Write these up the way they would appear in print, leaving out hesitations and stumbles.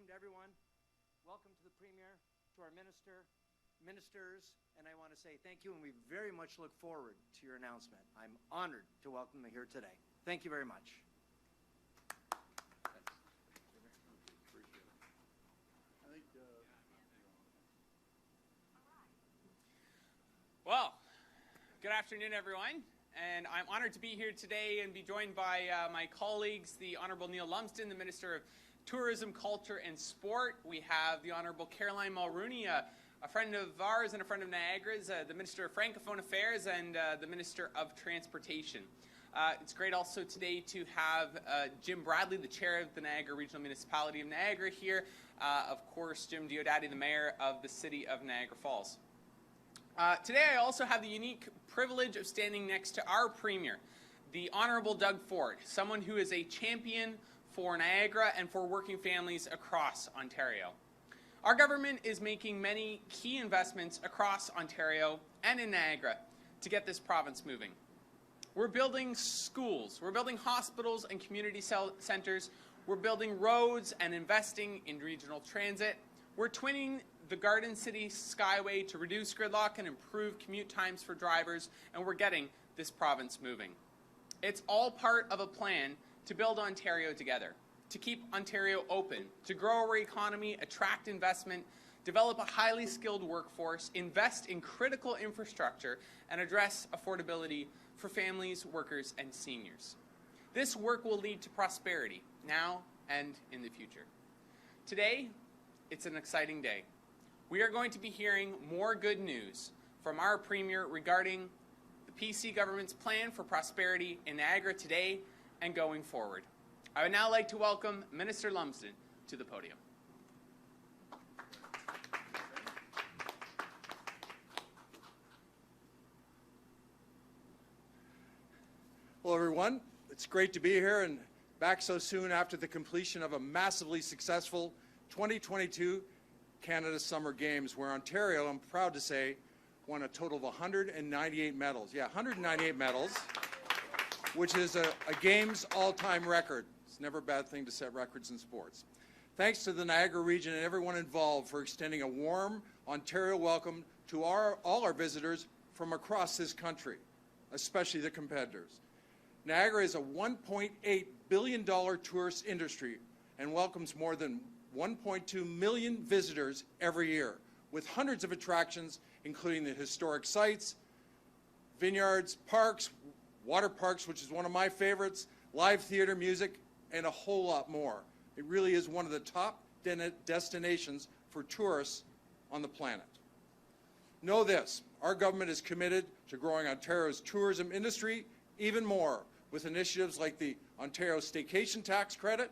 welcome to everyone. Welcome to the Premier, to our ministers, and I want to say thank you, and we very much look forward to your announcement. I'm honored to welcome you here today. Thank you very much. Well, good afternoon, everyone. And I'm honored to be here today and be joined by my colleagues, the Honourable Neil Lumsden, the Minister of Tourism, Culture and Sport. We have the Honourable Caroline Mulroney, a friend of ours and a friend of Niagara's, the Minister of Francophone Affairs and the Minister of Transportation. It's great also today to have Jim Bradley, the Chair of the Niagara Regional Municipality of Niagara here. Of course, Jim Diodati, the Mayor of the City of Niagara Falls. Today I also have the unique privilege of standing next to our Premier, the Honourable Doug Ford, someone who is a champion for Niagara and for working families across Ontario. Our government is making many key investments across Ontario and in Niagara to get this province moving. We're building schools, we're building hospitals and community centres, we're building roads and investing in regional transit, we're twinning the Garden City Skyway to reduce gridlock and improve commute times for drivers, and we're getting this province moving. It's all part of a plan to build Ontario together, to keep Ontario open, to grow our economy, attract investment, develop a highly skilled workforce, invest in critical infrastructure, and address affordability for families, workers, and seniors. This work will lead to prosperity now and in the future. Today, it's an exciting day. We are going to be hearing more good news from our Premier regarding the PC government's plan for prosperity in Niagara today and going forward. I would now like to welcome Minister Lumsden to the podium. Hello, everyone. It's great to be here and back so soon after the completion of a massively successful 2022 Canada Summer Games, where Ontario, I'm proud to say, won a total of 198 medals. Yeah, 198 medals, which is a Games all-time record. It's never a bad thing to set records in sports. Thanks to the Niagara region and everyone involved for extending a warm Ontario welcome to all our visitors from across this country, especially the competitors. Niagara is a $1.8 billion tourist industry and welcomes more than 1.2 million visitors every year, with hundreds of attractions, including the historic sites, vineyards, parks, water parks, which is one of my favorites, live theater, music, and a whole lot more. It really is one of the top destinations for tourists on the planet. Know this, our government is committed to growing Ontario's tourism industry even more with initiatives like the Ontario Staycation Tax Credit,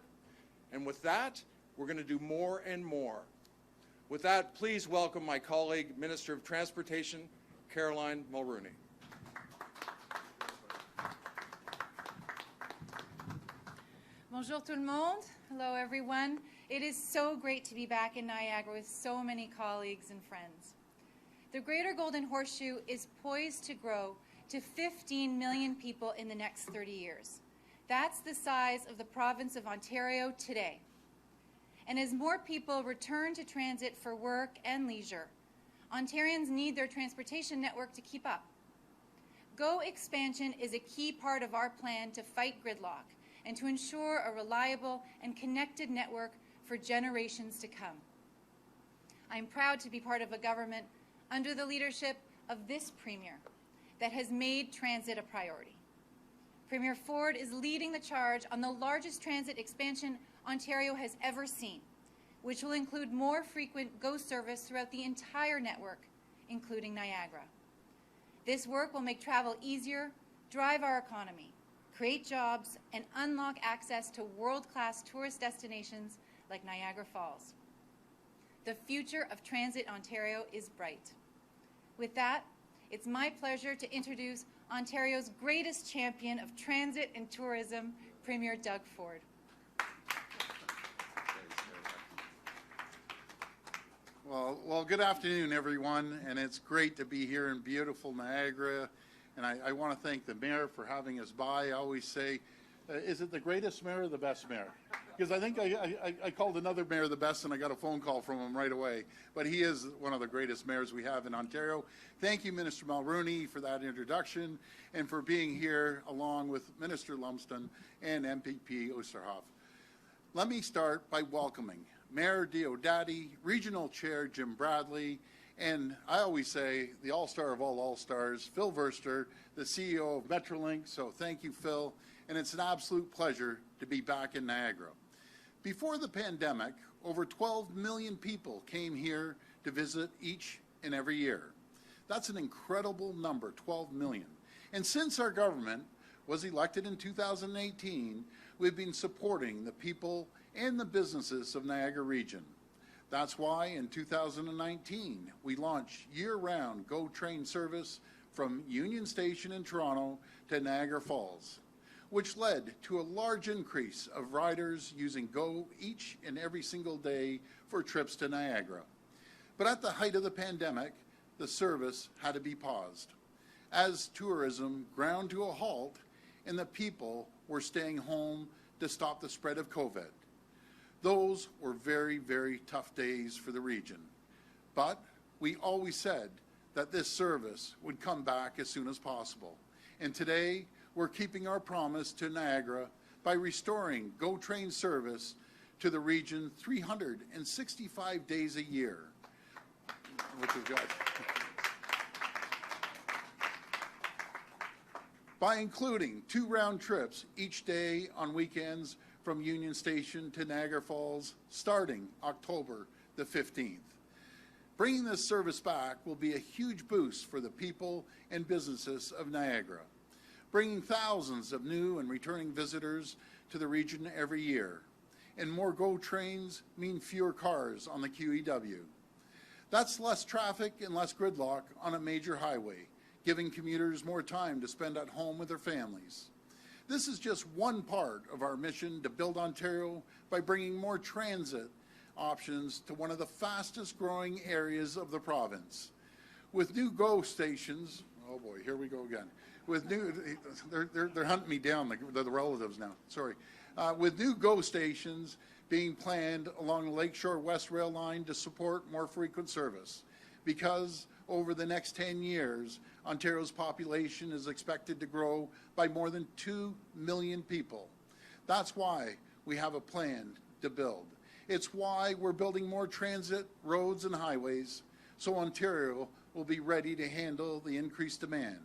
and with that, we're going to do more and more. With that, please welcome my colleague, Minister of Transportation, Caroline Mulroney. Bonjour tout le monde. Hello, everyone. It is so great to be back in Niagara with so many colleagues and friends. The Greater Golden Horseshoe is poised to grow to 15 million people in the next 30 years. That's the size of the province of Ontario today. And as more people return to transit for work and leisure, Ontarians need their transportation network to keep up. GO expansion is a key part of our plan to fight gridlock and to ensure a reliable and connected network for generations to come. I'm proud to be part of a government under the leadership of this Premier that has made transit a priority. Premier Ford is leading the charge on the largest transit expansion Ontario has ever seen, which will include more frequent GO service throughout the entire network, including Niagara. This work will make travel easier, drive our economy, create jobs, and unlock access to world-class tourist destinations like Niagara Falls. The future of Transit Ontario is bright. With that, it's my pleasure to introduce Ontario's greatest champion of transit and tourism, Premier Doug Ford. Well, good afternoon, everyone, and it's great to be here in beautiful Niagara. And I want to thank the Mayor for having us by. I always say, is it the greatest mayor or the best mayor? because I think I called another mayor the best, and I got a phone call from him right away. But he is one of the greatest mayors we have in Ontario. Thank you, Minister Mulroney, for that introduction and for being here along with Minister Lumsden and MPP Oosterhoff. Let me start by welcoming Mayor Diodati, Regional Chair Jim Bradley, and I always say the all-star of all all-stars, Phil Verster, the CEO of Metrolinx. So thank you, Phil. And it's an absolute pleasure to be back in Niagara. Before the pandemic, over 12 million people came here to visit each and every year. That's an incredible number, 12 million. And since our government was elected in 2018, we've been supporting the people and the businesses of Niagara region. That's why in 2019, we launched year-round GO train service from Union Station in Toronto to Niagara Falls, which led to a large increase of riders using GO each and every single day for trips to Niagara. But at the height of the pandemic, the service had to be paused as tourism ground to a halt and the people were staying home to stop the spread of COVID. Those were very, very tough days for the region. But we always said that this service would come back as soon as possible. And today, we're keeping our promise to Niagara by restoring GO train service to the region 365 days a year, which is good. By including 2 round trips each day on weekends from Union Station to Niagara Falls starting October the 15th. Bringing this service back will be a huge boost for the people and businesses of Niagara, bringing thousands of new and returning visitors to the region every year. And more GO trains mean fewer cars on the QEW. That's less traffic and less gridlock on a major highway, giving commuters more time to spend at home with their families. This is just one part of our mission to build Ontario by bringing more transit options to one of the fastest growing areas of the province. With new GO stations, oh boy, here we go again. With new, they're hunting me down, the relatives now, sorry. With new GO stations being planned along the Lakeshore West Rail Line to support more frequent service. Because over the next 10 years, Ontario's population is expected to grow by more than 2 million people. That's why we have a plan to build. It's why we're building more transit, roads, and highways, so Ontario will be ready to handle the increased demand.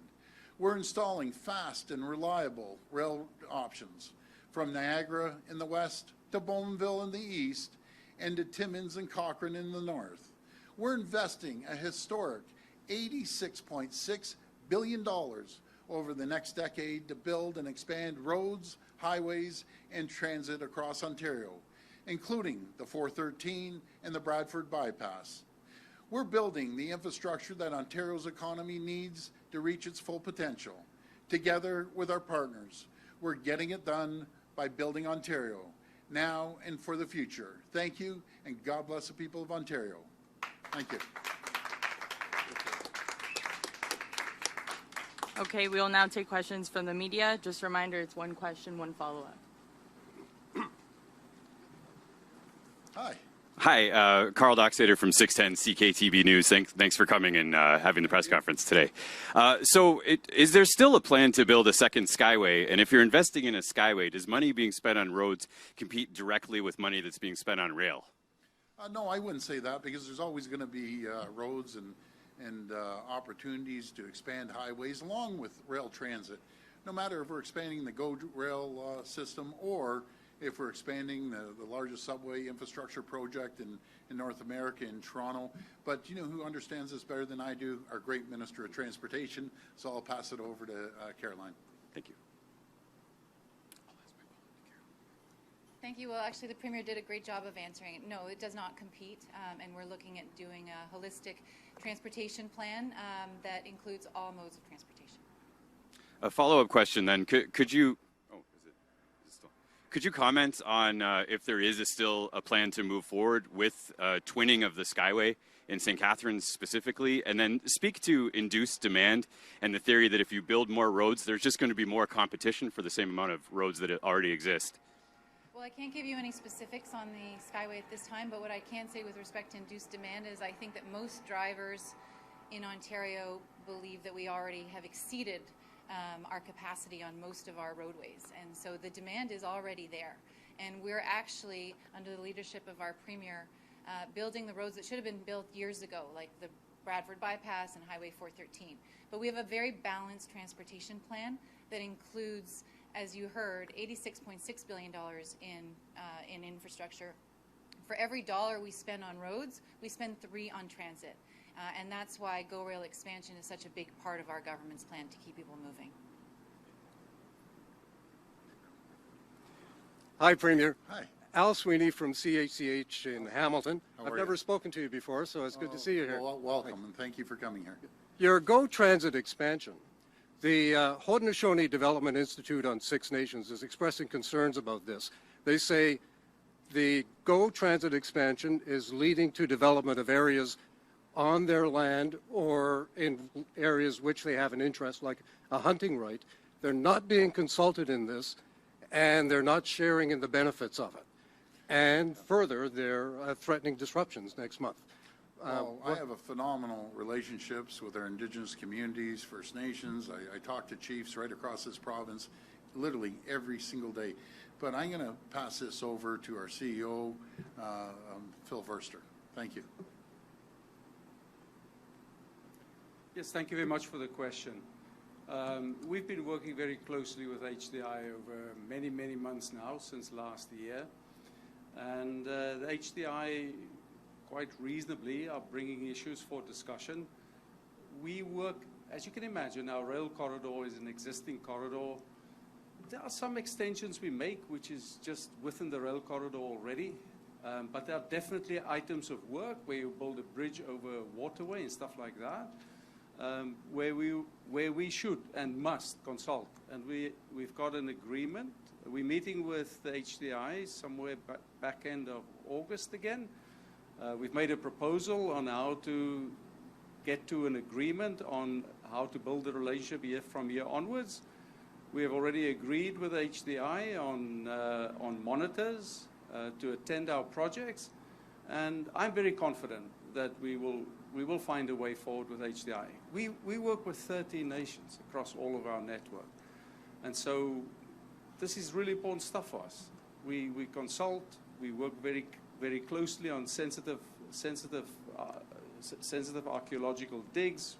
We're installing fast and reliable rail options from Niagara in the west to Bowmanville in the east and to Timmins and Cochrane in the north. We're investing a historic $86.6 billion over the next decade to build and expand roads, highways, and transit across Ontario, including the 413 and the Bradford Bypass. We're building the infrastructure that Ontario's economy needs to reach its full potential. Together with our partners, we're getting it done by building Ontario, now and for the future. Thank you, and God bless the people of Ontario. Thank you. Okay, we will now take questions from the media. Just a reminder, it's one question, one follow-up. Hi. Hi, Carl Doxader from 610 CKTB News. Thanks for coming and having the press conference today. Is there still a plan to build a second Skyway? And if you're investing in a Skyway, does money being spent on roads compete directly with money that's being spent on rail? No, I wouldn't say that, because there's always going to be roads and opportunities to expand highways along with rail transit. No matter if we're expanding the GO rail system or if we're expanding the largest subway infrastructure project in North America, in Toronto. But you know who understands this better than I do? Our great Minister of Transportation. So I'll pass it over to Caroline. Thank you. Thank you. Well, actually, the Premier did a great job of answering it. No, it does not compete, and we're looking at doing a holistic transportation plan that includes all modes of transportation. A follow-up question then. Could you comment on if there is still a plan to move forward with twinning of the Skyway in St. Catharines specifically, and then speak to induced demand and the theory that if you build more roads, there's just going to be more competition for the same amount of roads that already exist? Well, I can't give you any specifics on the Skyway at this time, but what I can say with respect to induced demand is I think that most drivers in Ontario believe that we already have exceeded our capacity on most of our roadways. And so the demand is already there. And we're actually, under the leadership of our Premier, building the roads that should have been built years ago, like the Bradford Bypass and Highway 413. But we have a very balanced transportation plan that includes, as you heard, $86.6 billion in infrastructure. For every dollar we spend on roads, we spend $3 on transit. And that's why GO Rail expansion is such a big part of our government's plan to keep people moving. Hi, Premier. Hi. Al Sweeney from CHCH in Hamilton. How I've are never you? spoken to you before, so it's good to see you here. Well, welcome, and thank you for coming here. Your GO Transit expansion. The Haudenosaunee Development Institute on Six Nations is expressing concerns about this. They say the GO Transit expansion is leading to development of areas on their land or in areas which they have an interest, like a hunting right. They're not being consulted in this, and they're not sharing in the benefits of it. And further, they're threatening disruptions next month. Well, I have a phenomenal relationships with our Indigenous communities, First Nations. I talk to chiefs right across this province literally every single day. But I'm going to pass this over to our CEO, Phil Verster. Thank you. Yes, thank you very much for the question. We've been working very closely with HDI over many, many months now, since last year. And the HDI, quite reasonably, are bringing issues for discussion. We work, as you can imagine, our rail corridor is an existing corridor. There are some extensions we make, which is just within the rail corridor already. But there are definitely items of work where you build a bridge over a waterway and stuff like that. Where we should and must consult. And we've got an agreement. We're meeting with the HDI somewhere back end of August again. We've made a proposal on how to get to an agreement on how to build a relationship from here onwards. We have already agreed with HDI on monitors to attend our projects. And I'm very confident that we will find a way forward with HDI. We work with 13 nations across all of our network. And so this is really important stuff for us. We consult, we work very, very closely on sensitive archaeological digs.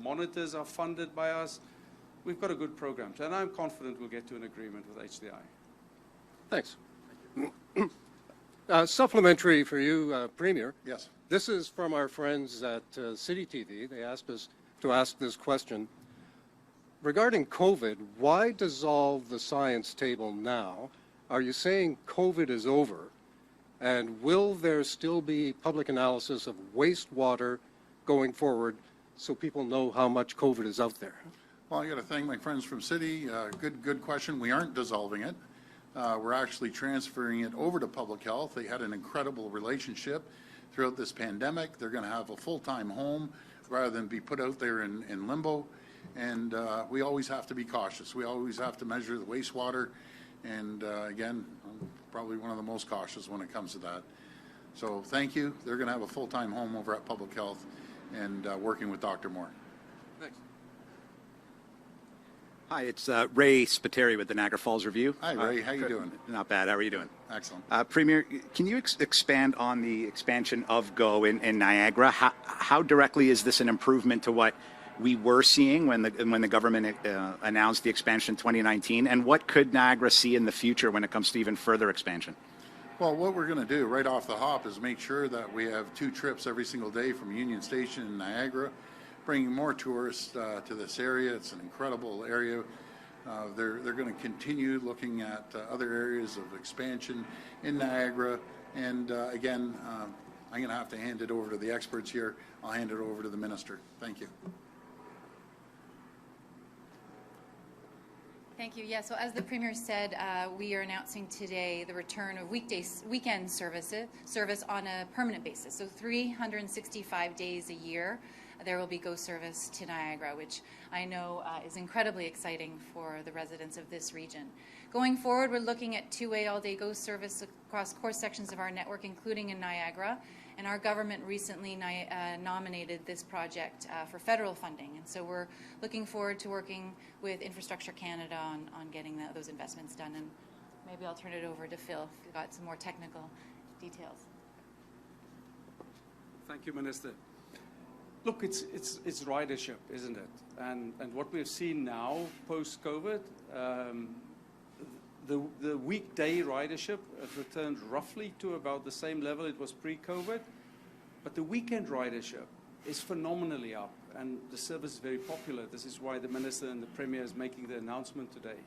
Monitors are funded by us. We've got a good program, and I'm confident we'll get to an agreement with HDI. Thanks. Supplementary for you, Premier. Yes. This is from our friends at City TV. They asked us to ask this question. Regarding COVID, why dissolve the science table now? Are you saying COVID is over? And will there still be public analysis of wastewater going forward so people know how much COVID is out there? Well, I got to thank my friends from City. Good question. We aren't dissolving it. We're actually transferring it over to public health. They had an incredible relationship throughout this pandemic. They're going to have a full-time home rather than be put out there in limbo. And we always have to be cautious. We always have to measure the wastewater. And again, I'm probably one of the most cautious when it comes to that. So thank you. They're going to have a full-time home over at Public Health and working with Dr. Moore. Thanks. Hi, it's Ray Spiteri with the Niagara Falls Review. Hi, Ray. How you doing? Not bad. How are you doing? Excellent. Premier, can you expand on the expansion of GO in Niagara? How directly is this an improvement to what we were seeing when the government announced the expansion in 2019? And what could Niagara see in the future when it comes to even further expansion? Well, what we're going to do right off the hop is make sure that we have 2 trips every single day from Union Station in Niagara, bringing more tourists to this area. It's an incredible area. They're going to continue looking at other areas of expansion in Niagara. And again, I'm going to have to hand it over to the experts here. I'll hand it over to the minister. Thank you. Thank you. Yeah, so as the Premier said, we are announcing today the return of weekend service on a permanent basis, so 365 days a year. there will be GO service to Niagara, which I know is incredibly exciting for the residents of this region. Going forward, we're looking at two-way all-day GO service across core sections of our network, including in Niagara, and our government recently nominated this project for federal funding, and so we're looking forward to working with Infrastructure Canada on getting those investments done. And maybe I'll turn it over to Phil if you've got some more technical details. Thank you, Minister. Look, it's ridership, isn't it? And what we've seen now, post-COVID, the weekday ridership has returned roughly to about the same level it was pre-COVID, but the weekend ridership is phenomenally up, and the service is very popular. This is why the Minister and the Premier is making the announcement today.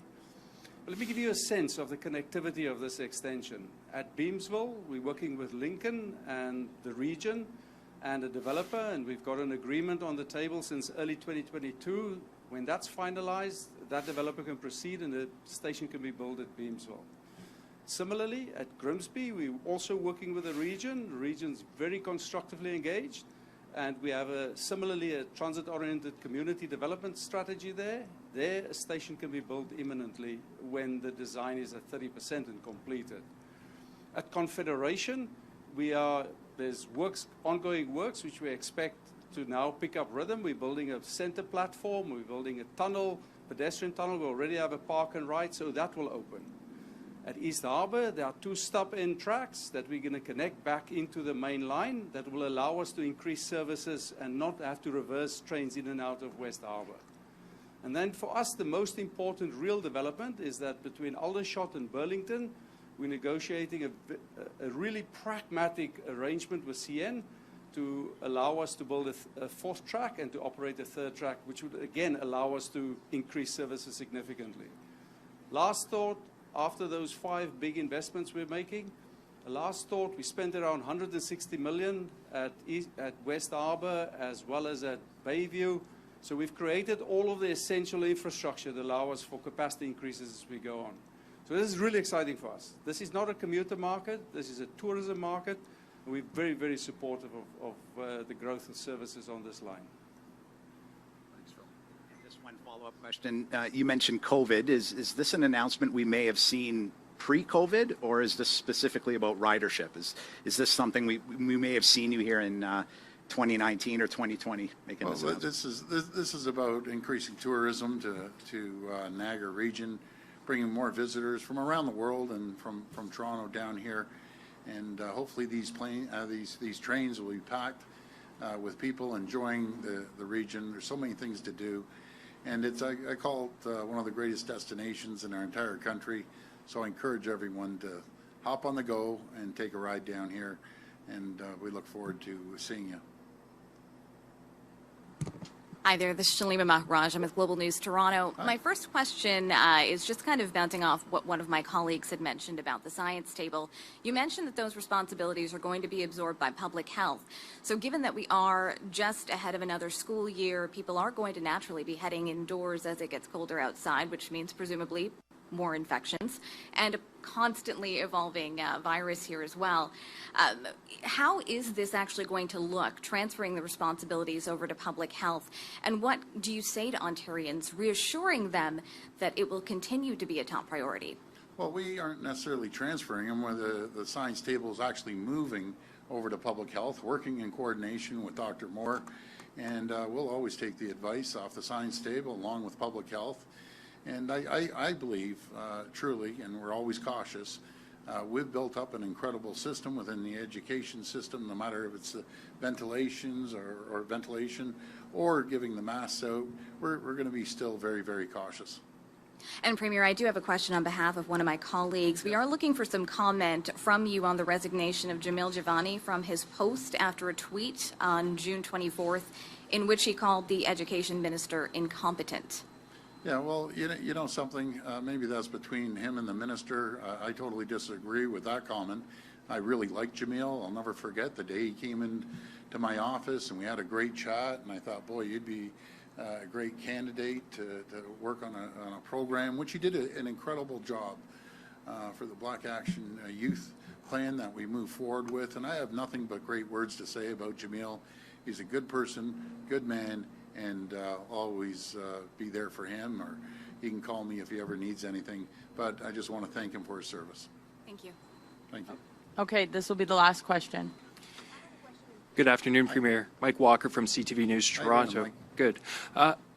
But let me give you a sense of the connectivity of this extension. At Beamsville, we're working with Lincoln and the region and a developer, and we've got an agreement on the table since early 2022. When that's finalized, that developer can proceed and the station can be built at Beamsville. Similarly, at Grimsby, we're also working with the region. The region's very constructively engaged, and we have similarly a transit-oriented community development strategy there. There, a station can be built imminently when the design is at 30% and completed. At Confederation, there's ongoing works which we expect to now pick up rhythm. We're building a center platform, we're building a tunnel, pedestrian tunnel. We already have a park and ride, so that will open. At East Harbour, there are 2 stop-in tracks that we're going to connect back into the main line that will allow us to increase services and not have to reverse trains in and out of West Harbour. And then for us, the most important real development is that between Aldershot and Burlington, we're negotiating a really pragmatic arrangement with CN to allow us to build a 4th track and to operate a 3rd track, which would again allow us to increase services significantly. Last thought, after those 5 big investments we're making, we spent around 160 million at West Harbour as well as at Bayview. So we've created all of the essential infrastructure that allow us for capacity increases as we go on. So this is really exciting for us. This is not a commuter market, this is a tourism market. We're very, very supportive of the growth of services on this line. Thanks, Phil. And just one follow-up question. You mentioned COVID. Is this an announcement we may have seen pre-COVID, or is this specifically about ridership? Is this something we may have seen you here in 2019 or 2020 making this announcement? This is about increasing tourism to Niagara region, bringing more visitors from around the world and from Toronto down here. And hopefully these trains will be packed with people enjoying the region. There's so many things to do, and I call it one of the greatest destinations in our entire country. So I encourage everyone to hop on the GO and take a ride down here, and we look forward to seeing you. Hi there, this is Shalima Maharaj. I'm with Global News Toronto. Hi. My first question is just kind of bouncing off what one of my colleagues had mentioned about the science table. You mentioned that those responsibilities are going to be absorbed by public health. So given that we are just ahead of another school year, people are going to naturally be heading indoors as it gets colder outside, which means presumably more infections, and a constantly evolving virus here as well. How is this actually going to look, transferring the responsibilities over to public health? And what do you say to Ontarians, reassuring them that it will continue to be a top priority? Well, we aren't necessarily transferring them, where the science table is actually moving over to public health, working in coordination with Dr. Moore, and we'll always take the advice off the science table along with public health. And I believe, truly, and we're always cautious, we've built up an incredible system within the education system, no matter if it's the ventilations or ventilation or giving the masks out. We're going to be still very, very cautious. And Premier, I do have a question on behalf of one of my colleagues. We are looking for some comment from you on the resignation of Jamil Javani from his post after a tweet on June 24th in which he called the education minister incompetent. Yeah, well, you know something, maybe that's between him and the minister. I totally disagree with that comment. I really like Jamil. I'll never forget the day he came into my office and we had a great chat, and I thought, boy, you'd be a great candidate to work on a program, which he did an incredible job for the Black Action Youth Plan that we move forward with. And I have nothing but great words to say about Jamil. He's a good person, good man, and always be there for him, or he can call me if he ever needs anything. But I just want to thank him for his service. Thank you. Thank you. Okay, this will be the last question. Good afternoon, Premier. Mike Walker from CTV News How you Toronto. doing, Mike? Good.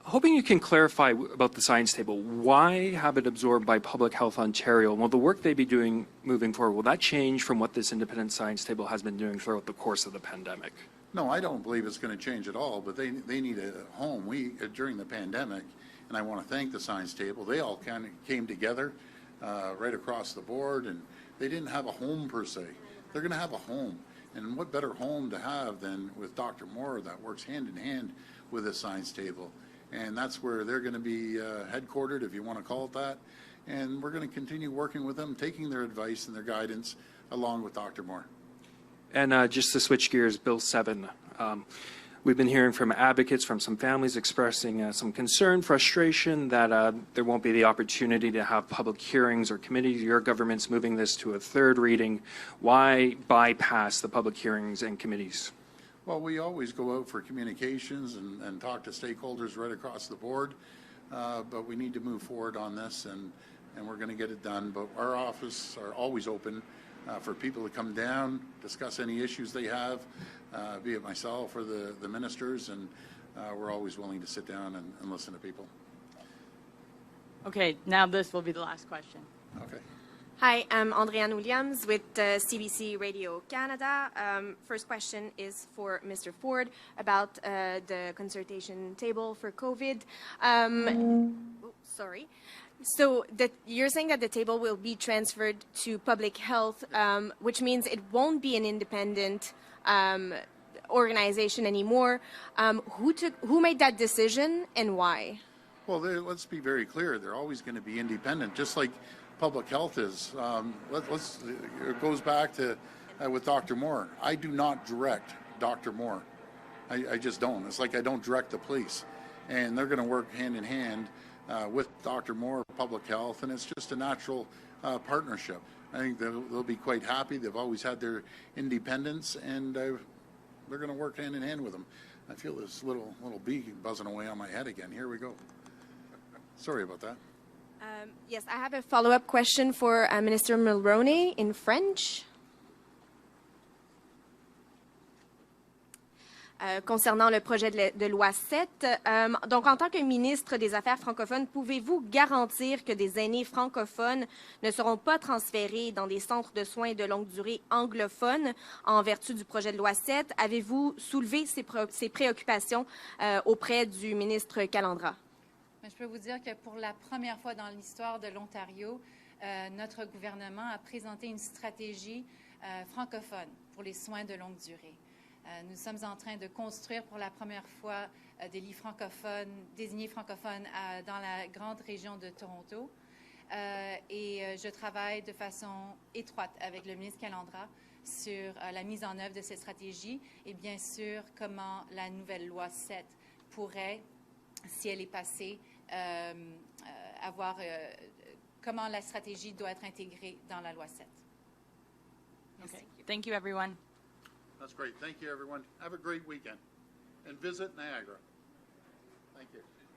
Hoping you can clarify about the science table. Why have it absorbed by Public Health Ontario? Will the work they be doing moving forward, will that change from what this independent science table has been doing throughout the course of the pandemic? No, I don't believe it's going to change at all, but they need a home. During the pandemic, and I want to thank the science table, they all kind of came together right across the board, and they didn't have a home per se. They're going to have a home. And what better home to have than with Dr. Moore that works hand in hand with the science table. And that's where they're going to be headquartered, if you want to call it that. And we're going to continue working with them, taking their advice and their guidance along with Dr. Moore. And just to switch gears, Bill 7. We've been hearing from advocates, from some families expressing some concern, frustration that there won't be the opportunity to have public hearings or committees. Your government's moving this to a third reading. Why bypass the public hearings and committees? Well, we always go out for communications and talk to stakeholders right across the board, but we need to move forward on this, and we're going to get it done. But our office are always open for people to come down, discuss any issues they have, be it myself or the ministers, and we're always willing to sit down and listen to people. Okay, now this will be the last question. Okay. Hi, I'm Andréane Williams with CBC Radio Canada. First question is for Mr. Ford about the consultation table for COVID. Sorry. So you're saying that the table will be transferred to public health, which means it won't be an independent organization anymore. Who made that decision and why? Well, let's be very clear. They're always going to be independent, just like public health is. It goes back to with Dr. Moore. I do not direct Dr. Moore. I just don't. It's like I don't direct the police. And they're going to work hand in hand with Dr. Moore, public health, and it's just a natural partnership. I think they'll be quite happy. They've always had their independence, and they're going to work hand in hand with them. I feel this little bee buzzing away on my head again. Here we go. Sorry about that. Yes, I have a follow-up question for Minister Mulroney in French. Concernant le projet de loi 7. Donc, en tant que ministre des Affaires francophones, pouvez-vous garantir que des aînés francophones ne seront pas transférés dans des centres de soins de longue durée anglophones en vertu du projet de loi 7? Avez-vous soulevé ces préoccupations auprès du ministre Calandra? Je peux vous dire que pour la première fois dans l'histoire de l'Ontario, notre gouvernement a présenté une stratégie francophone pour les soins de longue durée. Nous sommes en train de construire pour la première fois des lits francophones, désignés francophones dans la grande région de Toronto. Et je travaille de façon étroite avec le ministre Calandra sur la mise en œuvre de cette stratégie et bien sûr comment la nouvelle loi 7 pourrait, si elle est passée, comment la stratégie doit être intégrée dans la loi 7. Okay. Thank you, everyone. That's great. Thank you, everyone. Have a great weekend. And visit Niagara. Thank you.